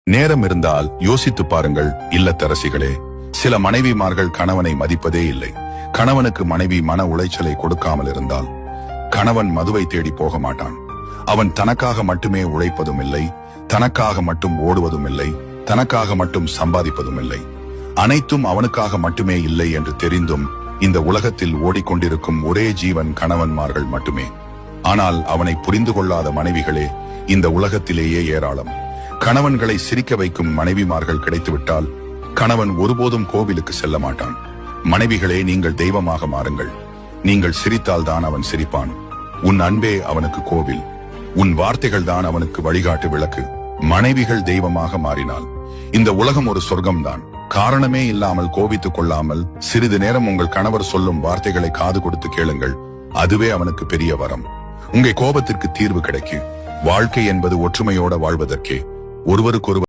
நேரம் இருந்தால் யோசித்து பாருங்கள் இல்லத்தரசிகளே. சில மனைவிமார்கள் கணவனை மதிப்பதே இல்லை. கணவனுக்கு மனைவி மன உளைச்சலை கொடுக்காமல் இருந்தால் கணவன் மதுவை தேடி போக மாட்டான். அவன் தனக்காக மட்டுமே உழைப்பதும் இல்லை, தனக்காக மட்டும் ஓடுவதும் இல்லை, தனக்காக மட்டும் சம்பாதிப்பதும் இல்லை. அனைத்தும் அவனுக்காக மட்டுமே இல்லை என்று தெரிந்தும் இந்த உலகத்தில் ஓடிக்கொண்டிருக்கும் ஒரே ஜீவன் கணவன்மார்கள் மட்டுமே. ஆனால் அவனை புரிந்து கொள்ளாத மனைவிகளே இந்த உலகத்திலேயே ஏராளம். கணவன்களை சிரிக்க வைக்கும் மனைவிமார்கள் கிடைத்துவிட்டால் கணவன் ஒருபோதும் கோவிலுக்கு செல்ல மாட்டான். மனைவிகளே, நீங்கள் தெய்வமாக மாறுங்கள். நீங்கள் சிரித்தால் தான் அவன் சிரிப்பான். உன் அன்பே அவனுக்கு கோவில், உன் வார்த்தைகள் தான் அவனுக்கு வழிகாட்டு விளக்கு. மனைவிகள் தெய்வமாக மாறினால் இந்த உலகம் ஒரு சொர்க்கம்தான். காரணமே இல்லாமல் கோபித்துக் கொள்ளாமல் சிறிது நேரம் உங்கள் கணவர் சொல்லும் வார்த்தைகளை காது கொடுத்து கேளுங்கள். அதுவே அவனுக்கு பெரிய வரம். உங்கள் கோபத்திற்கு தீர்வு கிடைக்கும். வாழ்க்கை என்பது ஒற்றுமையோட வாழ்வதற்கே. ஒருவருக்கொருவர்